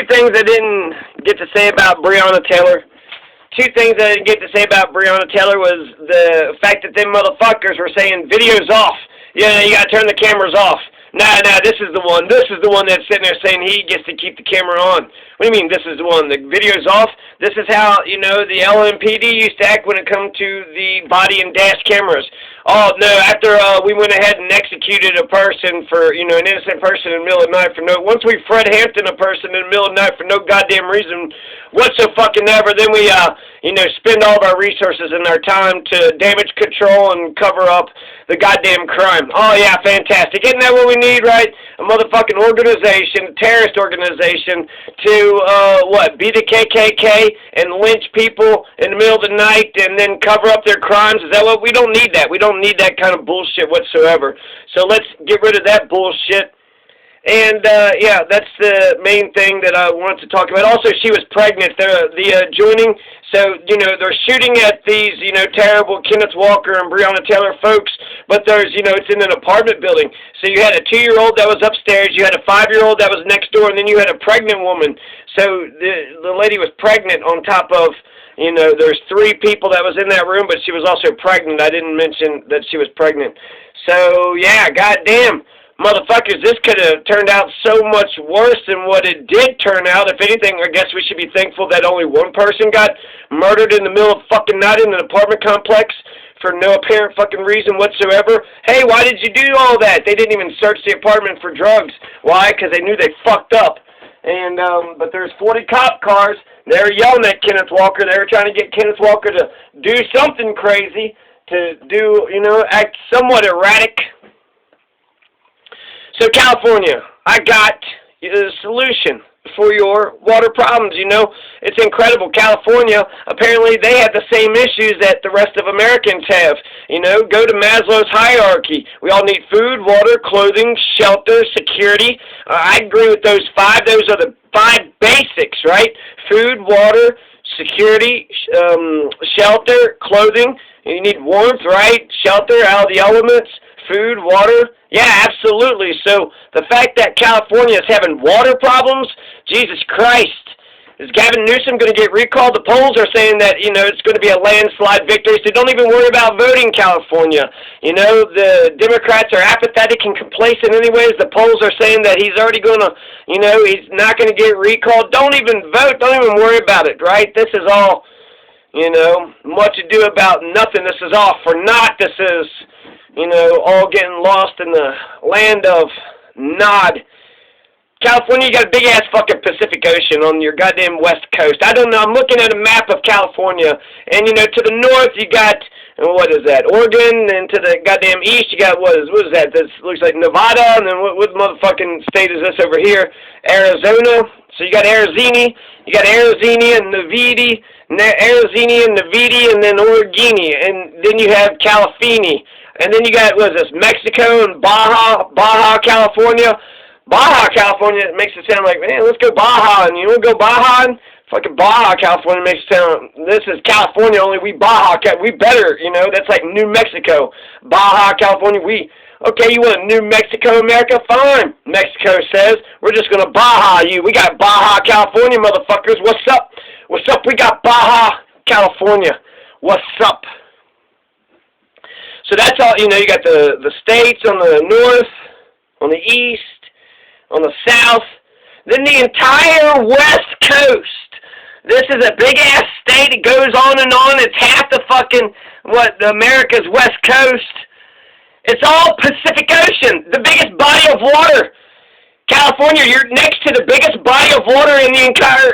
things I didn't get to say about Breonna Taylor. Two things I didn't get to say about Breonna Taylor was the fact that them motherfuckers were saying video's off. Yeah, you gotta turn the cameras off. Nah, this is the one. This is the one that's sitting there saying he gets to keep the camera on. What do you mean, this is the one? The video's off? This is how, you know, the LMPD used to act when it comes to the body and dash cameras. Oh, no, after we went ahead and executed a person for, you know, an innocent person in the middle of the night for no... Once we Fred Hampton a person in the middle of the night for no goddamn reason whatsoever, then we, you know, spend all of our resources and our time to damage control and cover up the goddamn crime. Oh, yeah, fantastic. Isn't that what we need, right? A motherfucking organization, a terrorist organization to, be the KKK and lynch people in the middle of the night and then cover up their crimes? Is that what? We don't need that. We don't need that kind of bullshit whatsoever. So let's get rid of that bullshit. And, yeah, that's the main thing that I wanted to talk about. Also, she was pregnant. The joining, so, you know, they're shooting at these, you know, terrible Kenneth Walker and Breonna Taylor folks, but there's, you know, it's in an apartment building. So you had a 2-year-old that was upstairs, you had a 5-year-old that was next door, and then you had a pregnant woman. So the lady was pregnant on top of, you know, there's 3 people that was in that room, but she was also pregnant. I didn't mention that she was pregnant. So, yeah, goddamn. Motherfuckers, this could have turned out so much worse than what it did turn out. If anything, I guess we should be thankful that only one person got murdered in the middle of fucking night in an apartment complex for no apparent fucking reason whatsoever. Hey, why did you do all that? They didn't even search the apartment for drugs. Why? Because they knew they fucked up. And, but there's 40 cop cars. They were yelling at Kenneth Walker. They were trying to get Kenneth Walker to do something crazy, to do, you know, act somewhat erratic. So California, I got a solution for your water problems. You know, it's incredible. California, apparently they have the same issues that the rest of Americans have. You know, go to Maslow's hierarchy. We all need food, water, clothing, shelter, security. I agree with those 5. Those are the 5 basics, right? Food, water, security, shelter, clothing. You need warmth, right? Shelter out of the elements. Food, water, yeah, absolutely. So the fact that California is having water problems, Jesus Christ, is Gavin Newsom going to get recalled? The polls are saying that, you know, it's going to be a landslide victory, so don't even worry about voting California. You know, the Democrats are apathetic and complacent anyways. The polls are saying that he's already going to, you know, he's not going to get recalled. Don't even vote. Don't even worry about it, right? This is all, you know, much ado about nothing. This is all for naught. This is, you know, all getting lost in the land of nod. California, you got a big-ass fucking Pacific Ocean on your goddamn west coast. I don't know. I'm looking at a map of California, and, you know, to the north, you got, what is that, Oregon, and to the goddamn east, you got, what is that? This looks like Nevada, and then what motherfucking state is this over here? Arizona. So you got Arizini, and Navidi, and then Oregini, and then you have Califini. And then you got, what is this, Mexico and Baja, California. Baja, California makes it sound like, man, let's go Baja. And you want to go Baja? And fucking Baja, California makes it sound, this is California, only we Baja, we better, you know, that's like New Mexico. Baja, California, okay, you want New Mexico, America? Fine. Mexico says, we're just going to Baja you. We got Baja, California, motherfuckers. What's up? What's up? We got Baja, California. What's up? So that's all, you know, you got the states on the north, on the east, on the south, then the entire west coast. This is a big-ass state. It goes on and on. It's half the fucking, America's west coast. It's all Pacific Ocean, the biggest body of water. California, you're next to the biggest body of water in the entire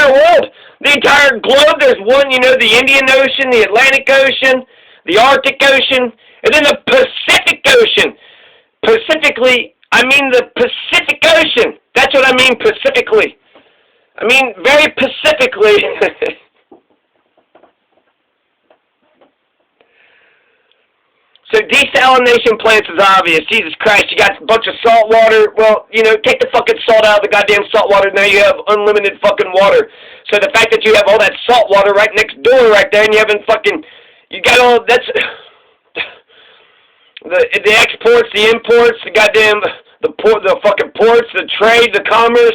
world. The entire globe, there's one, you know, the Indian Ocean, the Atlantic Ocean, the Arctic Ocean, and then the Pacific Ocean. Pacifically, I mean the Pacific Ocean. That's what I mean pacifically. I mean very pacifically. So desalination plants is obvious. Jesus Christ, you got a bunch of salt water. Well, you know, take the fucking salt out of the goddamn salt water. Now you have unlimited fucking water. So the fact that you have all that salt water right next door right there and you haven't fucking... You got all, that's, the exports, the imports, the goddamn, the fucking ports, the trade, the commerce,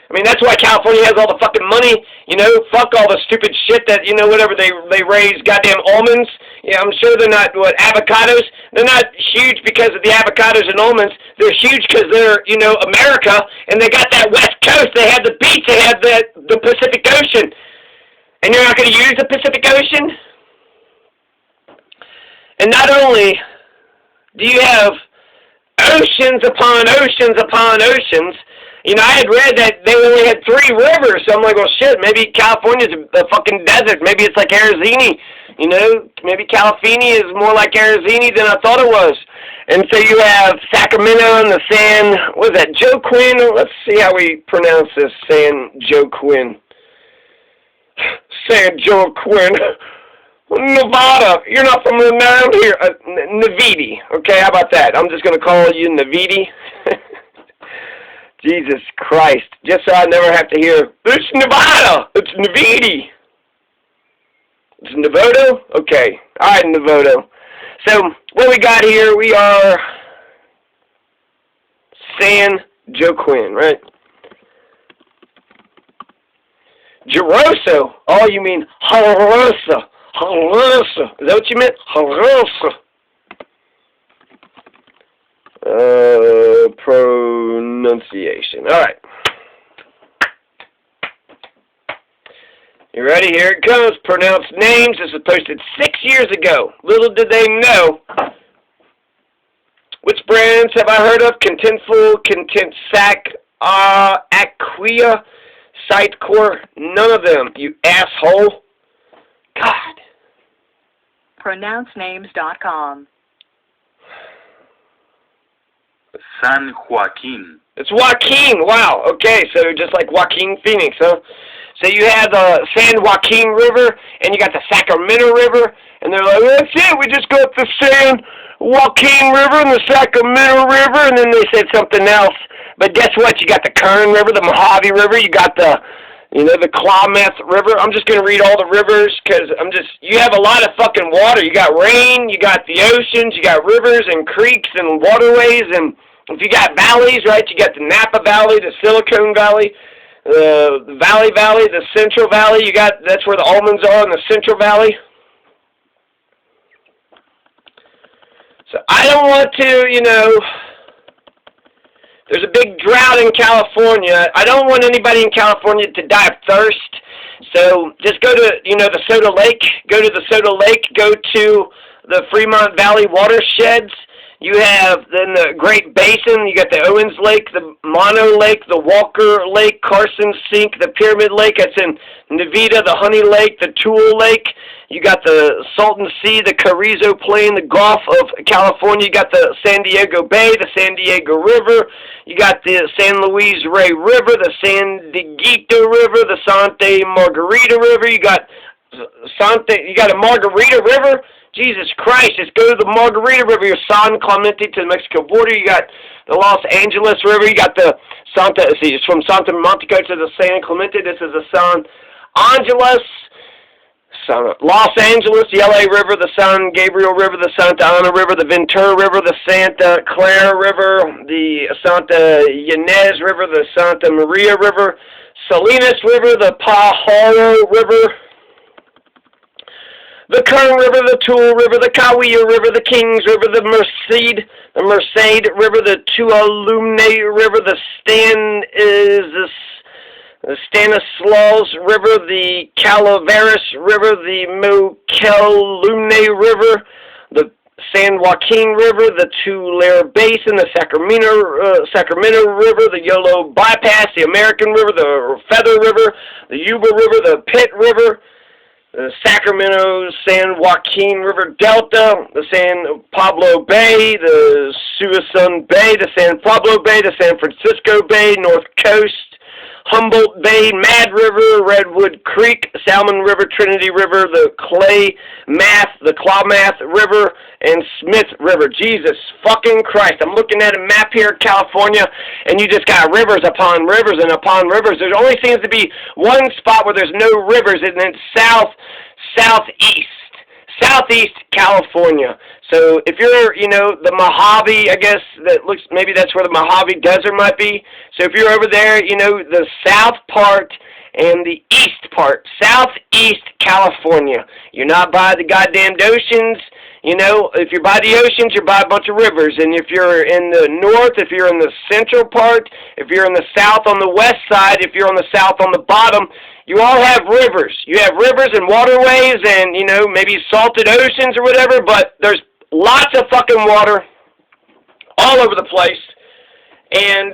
I mean, that's why California has all the fucking money, you know, fuck all the stupid shit that, you know, whatever they raise goddamn almonds. Yeah, I'm sure they're not, avocados? They're not huge because of the avocados and almonds. They're huge because they're, you know, America, and they got that West Coast. They have the beach, they have the Pacific Ocean. And you're not going to use the Pacific Ocean? And not only do you have oceans upon oceans upon oceans, you know, I had read that they only had 3 rivers, so I'm like, well, shit, maybe California's a fucking desert. Maybe it's like Arizini, you know? Maybe Califini is more like Arizini than I thought it was. And so you have Sacramento and the San, what is that, Joaquin? Let's see how we pronounce this, San Joaquin. San Joaquin. Nevada. You're not from around here. Navidi. Okay, how about that? I'm just going to call you Navidi. Jesus Christ. Just so I never have to hear, it's Nevada. It's Navidi. It's Novoto? Okay. All right, Novoto. So, what we got here, we are San Joaquin, right? Geroso. Oh, you mean Harosa. Harosa. Is that what you meant? Harosa. Pronunciation. All right. You ready? Here it comes. Pronounced names. This was posted 6 years ago. Little did they know. Which brands have I heard of? Contentful, Content Sac, Aquia, Sitecore. None of them, you asshole. God. PronounceNames.com. San Joaquin. It's Joaquin. Wow. Okay, so just like Joaquin Phoenix, huh? So you have the San Joaquin River, and you got the Sacramento River, and they're like, that's it, we just got the San Joaquin River and the Sacramento River, and then they said something else. But guess what? You got the Kern River, the Mojave River, you got the, you know, the Klamath River. I'm just going to read all the rivers, because you have a lot of fucking water. You got rain, you got the oceans, you got rivers and creeks and waterways, and if you got valleys, right, you got the Napa Valley, the Silicon Valley, the Valley, the Central Valley. That's where the almonds are in the Central Valley. So I don't want to, you know, there's a big drought in California. I don't want anybody in California to die of thirst. So just go to, you know, the Soda Lake. Go to the Soda Lake. Go to the Fremont Valley watersheds. You have then the Great Basin. You got the Owens Lake, the Mono Lake, the Walker Lake, Carson Sink, the Pyramid Lake. That's in Nevada, the Honey Lake, the Toole Lake. You got the Salton Sea, the Carrizo Plain, the Gulf of California. You got the San Diego Bay, the San Diego River. You got the San Luis Rey River, the San Dieguito River, the Santa Margarita River. You got a Margarita River. Jesus Christ, just go to the Margarita River, your San Clemente to the Mexico border. You got the Los Angeles River. You got the it's from Santa Monica to the San Clemente. This is the San Angeles, Los Angeles, the LA River, the San Gabriel River, the Santa Ana River, the Ventura River, the Santa Clara River, the Santa Ynez River, the Santa Maria River, Salinas River, the Pajaro River, the Kern River, the Toole River, the Kaweah River, the Kings River, the Merced River, the Tuolumne River, the Stanislaus River, the Calaveras River, the Mokelumne River, the San Joaquin River, the Tulare Basin, the Sacramento River, the Yolo Bypass, the American River, the Feather River, the Yuba River, the Pitt River, the Sacramento, San Joaquin River Delta, the San Pablo Bay, the Suisun Bay, the San Pablo Bay, the San Francisco Bay, North Coast, Humboldt Bay, Mad River, Redwood Creek, Salmon River, Trinity River, the Klamath River, and Smith River. Jesus fucking Christ. I'm looking at a map here of California, and you just got rivers upon rivers and upon rivers. There only seems to be one spot where there's no rivers, and it's southeast California. So if you're, you know, the Mojave, I guess that looks, maybe that's where the Mojave Desert might be. So if you're over there, you know, the south part and the east part, southeast California. You're not by the goddamn oceans. You know, if you're by the oceans, you're by a bunch of rivers. And if you're in the north, if you're in the central part, if you're in the south on the west side, if you're on the south on the bottom, you all have rivers. You have rivers and waterways and, you know, maybe salted oceans or whatever, but there's lots of fucking water all over the place. And,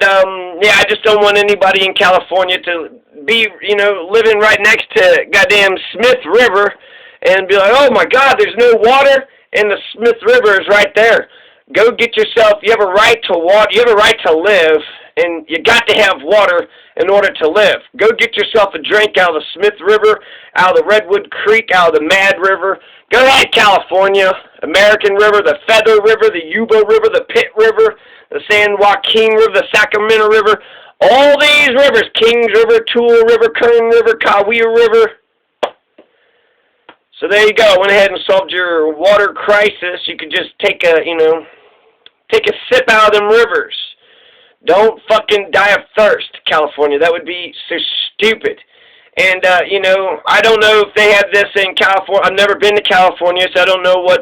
yeah, I just don't want anybody in California to be, you know, living right next to goddamn Smith River and be like, oh my God, there's no water, and the Smith River is right there. Go get yourself, you have a right to water, you have a right to live, and you got to have water in order to live. Go get yourself a drink out of the Smith River, out of the Redwood Creek, out of the Mad River. Go ahead, California. American River, the Feather River, the Yuba River, the Pitt River, the San Joaquin River, the Sacramento River. All these rivers, Kings River, Tula River, Kern River, Kaweah River. So there you go. I went ahead and solved your water crisis. You could just take a, you know, take a sip out of them rivers. Don't fucking die of thirst, California. That would be so stupid. And, you know, I don't know if they have this in California. I've never been to California, so I don't know what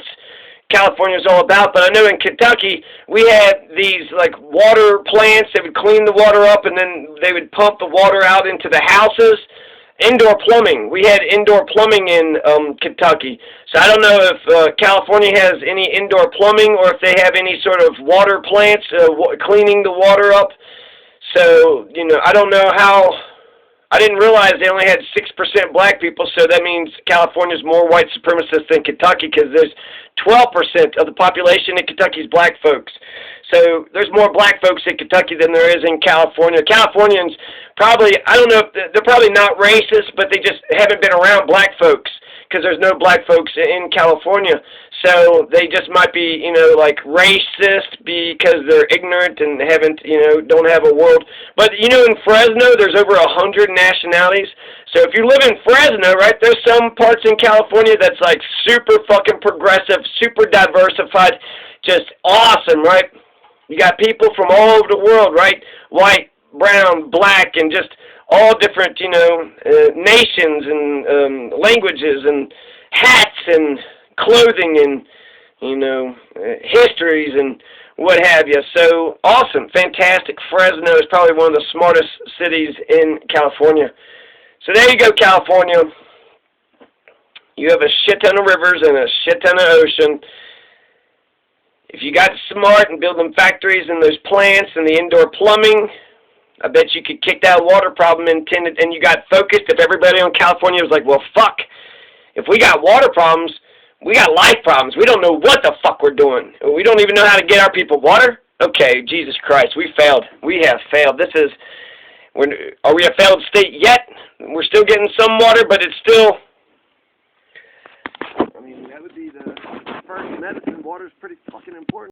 California's all about. But I know in Kentucky, we had these, like, water plants that would clean the water up, and then they would pump the water out into the houses. Indoor plumbing. We had indoor plumbing in Kentucky. So I don't know if California has any indoor plumbing or if they have any sort of water plants cleaning the water up. So, you know, I don't know how. I didn't realize they only had 6% black people, so that means California's more white supremacist than Kentucky because there's 12% of the population in Kentucky is black folks. So there's more black folks in Kentucky than there is in California. Californians probably, I don't know, they're probably not racist, but they just haven't been around black folks because there's no black folks in California. So they just might be, you know, like racist because they're ignorant and haven't, you know, don't have a world. But, you know, in Fresno, there's over 100 nationalities. So if you live in Fresno, right, there's some parts in California that's like super fucking progressive, super diversified, just awesome, right? You got people from all over the world, right? White, brown, black, and just all different, you know, nations and languages and hats and clothing and, you know, histories and what have you. So awesome, fantastic. Fresno is probably one of the smartest cities in California. So there you go, California. You have a shit ton of rivers and a shit ton of ocean. If you got smart and build them factories and those plants and the indoor plumbing, I bet you could kick that water problem and you got focused. If everybody in California was like, well, fuck, if we got water problems, we got life problems. We don't know what the fuck we're doing. We don't even know how to get our people water. Okay, Jesus Christ, we failed. We have failed. Are we a failed state yet? We're still getting some water, but it's still, I mean, that would be the first medicine. Water is pretty fucking important.